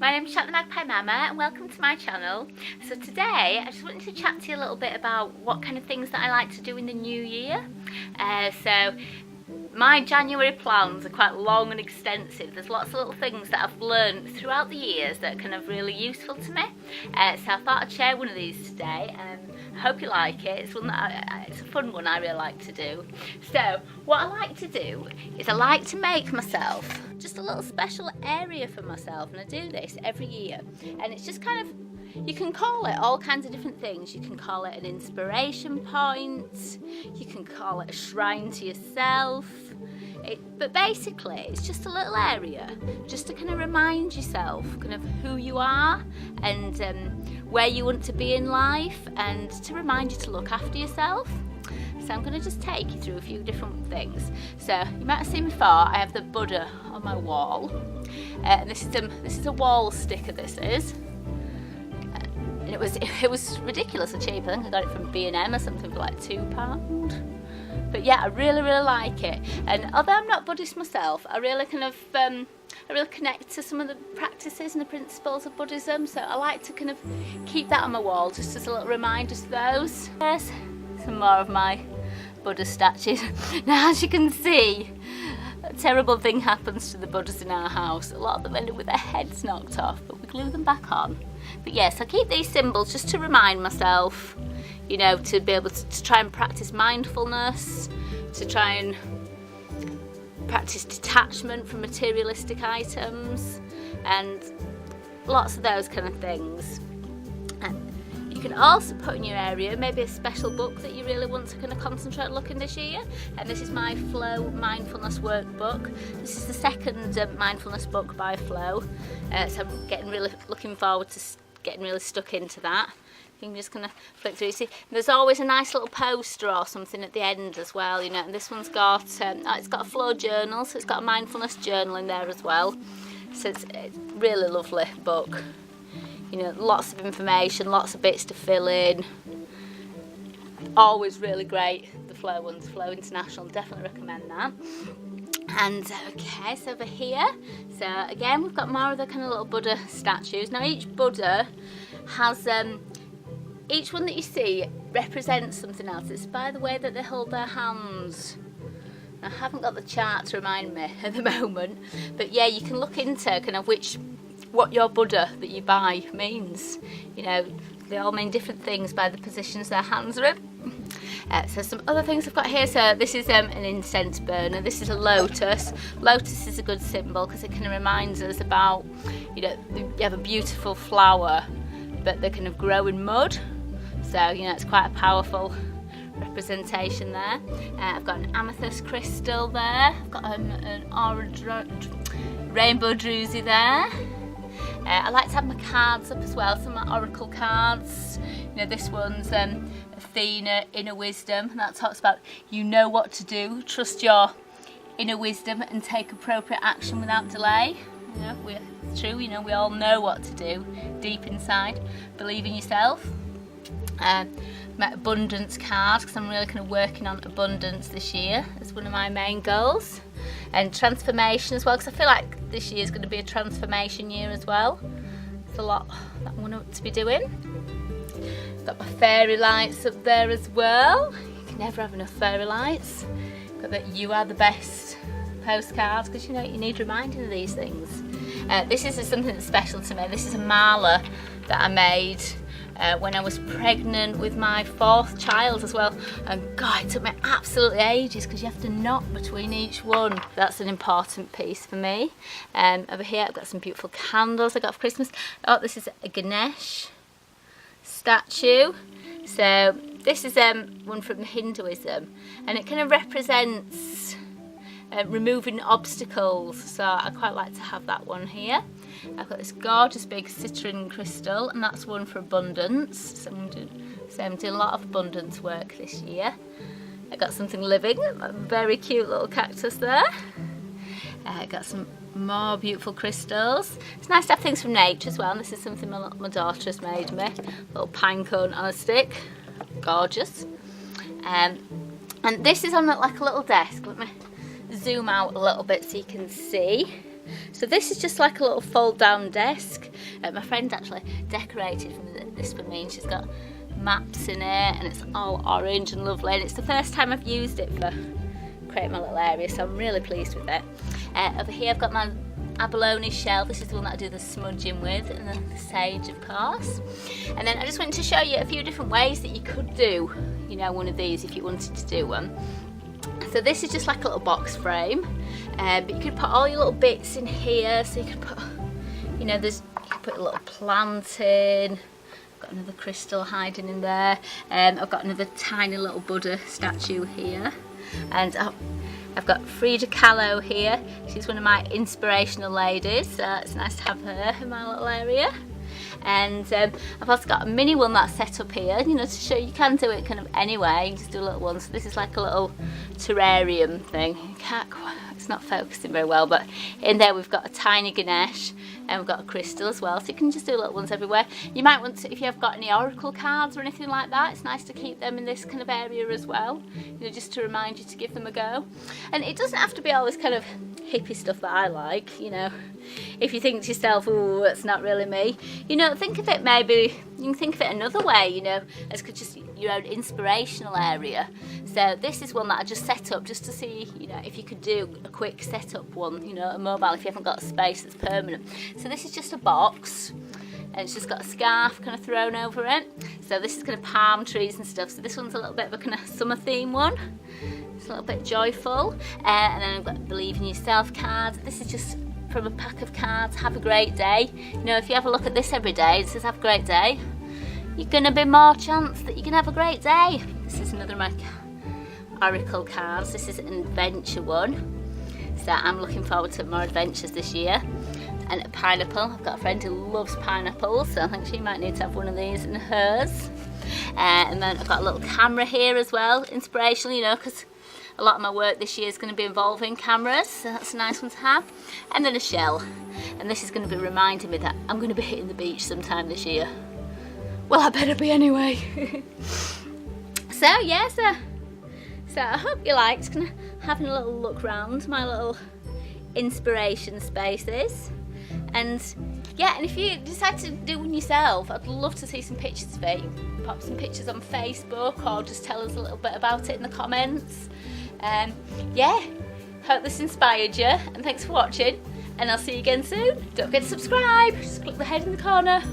My name's Charlotte The Magpie Mama and welcome to my channel. So today I just wanted to chat to you a little bit about what kind of things that I like to do in the new year. So my January plans are quite long and extensive. There's lots of little things that I've learned throughout the years that are kind of really useful to me. So I thought I'd share one of these today. I hope you like it. It's one that it's a fun one I really like to do. So what I like to do is I like to make myself just a little special area for myself, and I do this every year. And it's just kind of, you can call it all kinds of different things. You can call it an inspiration point, you can call it a shrine to yourself. But basically it's just a little area just to kind of remind yourself kind of who you are and where you want to be in life, and to remind you to look after yourself. So I'm going to just take you through a few different things. So you might have seen before, I have the Buddha on my wall. And this is a wall sticker, this is. And it was ridiculously cheap. I think I got it from B&M or something for like £2. But yeah, I really like it. And although I'm not Buddhist myself, I really kind of I really connect to some of the practices and the principles of Buddhism. So I like to kind of keep that on my wall just as a little reminder to those. There's some more of my Buddha statues. Now, as you can see, a terrible thing happens to the Buddhas in our house. A lot of them end up with their heads knocked off, but we glue them back on. But yes, I keep these symbols just to remind myself, you know, to be able to try and practice mindfulness, to try and practice detachment from materialistic items, and lots of those kind of things. You can also put in your area maybe a special book that you really want to kind of concentrate on looking this year. And this is my Flow Mindfulness Workbook. This is the second mindfulness book by Flow. So I'm looking forward to getting really stuck into that. You can just kind of flick through. You see, there's always a nice little poster or something at the end as well, you know. And this one's got it's got a flow journal, so it's got a mindfulness journal in there as well. So it's a really lovely book. You know, lots of information, lots of bits to fill in. Always really great, the Flow ones, Flow International, definitely recommend that. And okay, so over here, so again we've got more of the kind of little Buddha statues. Now each Buddha has, each one that you see represents something else. It's by the way that they hold their hands. I haven't got the chart to remind me at the moment, but yeah, you can look into kind of what your Buddha that you buy means. You know, they all mean different things by the positions their hands are in. So some other things I've got here. So this is an incense burner. This is a lotus. Lotus is a good symbol because it kind of reminds us about, you know, you have a beautiful flower, but they kind of grow in mud. So, you know, it's quite a powerful representation there. I've got an amethyst crystal there. I've got an orange rainbow druzy there. I like to have my cards up as well, some of my oracle cards. You know, this one's Athena, inner wisdom, and that talks about you know what to do, trust your inner wisdom and take appropriate action without delay. You know, it's true, you know, we all know what to do deep inside. Believe in yourself. My abundance card, because I'm really kind of working on abundance this year as one of my main goals, and transformation as well, because I feel like this year is going to be a transformation year as well. There's a lot that I want to be doing. Got my fairy lights up there as well. You can never have enough fairy lights. Got that you are the best postcards, because you know you need reminding of these things. This is something that's special to me. This is a mala that I made when I was pregnant with my 4th child as well, and God, it took me absolutely ages because you have to knot between each one. That's an important piece for me. Over here I've got some beautiful candles I got for Christmas. Oh, this is a Ganesh statue. So this is one from Hinduism, and it kind of represents removing obstacles, so I quite like to have that one here. I've got this gorgeous big citrine crystal, and that's one for abundance. So I'm doing a lot of abundance work this year. I got something living, a very cute little cactus there. I got some more beautiful crystals. It's nice to have things from nature as well, and this is something my daughter has made me. A little pine cone on a stick, gorgeous. And this is on like a little desk. Let me zoom out a little bit so you can see. So this is just like a little fold down desk, My friend actually decorated this for me, and she's got maps in it, and it's all orange and lovely, and it's the first time I've used it for creating my little area, so I'm really pleased with it. Over here I've got my abalone shell. This is the one that I do the smudging with, and the sage, of course. And then I just wanted to show you a few different ways that you could do, you know, one of these if you wanted to do one. So this is just like a little box frame, but you could put all your little bits in here. So you could put, you know, you could put a little plant in. I've got another crystal hiding in there. I've got another tiny little Buddha statue here, and I've got Frida Kahlo here. She's one of my inspirational ladies, so it's nice to have her in my little area. And I've also got a mini one that's set up here, you know, to show you can do it kind of anyway. You just do a little one. So this is like a little terrarium thing. It's not focusing very well, but in there we've got a tiny Ganesh, and we've got a crystal as well, so you can just do little ones everywhere. You might want to, if you've got any oracle cards or anything like that, it's nice to keep them in this kind of area as well, you know, just to remind you to give them a go. And it doesn't have to be all this kind of hippie stuff that I like, you know. If you think to yourself, oh, that's not really me, you know, think of it, maybe you can think of it another way, you know, as just your own inspirational area. So this is one that I just set up just to see, you know, if you could do a quick setup one, you know, a mobile, if you haven't got a space that's permanent. So this is just a box, and it's just got a scarf kind of thrown over it. So this is kind of palm trees and stuff. So this one's a little bit of a kind of summer theme one. It's a little bit joyful. And then I've got Believe in Yourself cards. This is just from a pack of cards. Have a great day. You know, if you have a look at this every day, it says have a great day, you're going to be more chance that you can have a great day. This is another of my oracle cards. This is an adventure one. So I'm looking forward to more adventures this year. And a pineapple. I've got a friend who loves pineapples, so I think she might need to have one of these in hers. And then I've got a little camera here as well, inspirational, you know, because a lot of my work this year is going to be involving cameras, so that's a nice one to have. And then a shell, and this is going to be reminding me that I'm going to be hitting the beach sometime this year. Well, I better be anyway. So yeah, so I hope you liked kind of having a little look round my little inspiration spaces. And yeah, and if you decide to do one yourself, I'd love to see some pictures of it. You can pop some pictures on Facebook, or just tell us a little bit about it in the comments. Yeah, hope this inspired you, and thanks for watching, and I'll see you again soon. Don't forget to subscribe, just click the head in the corner.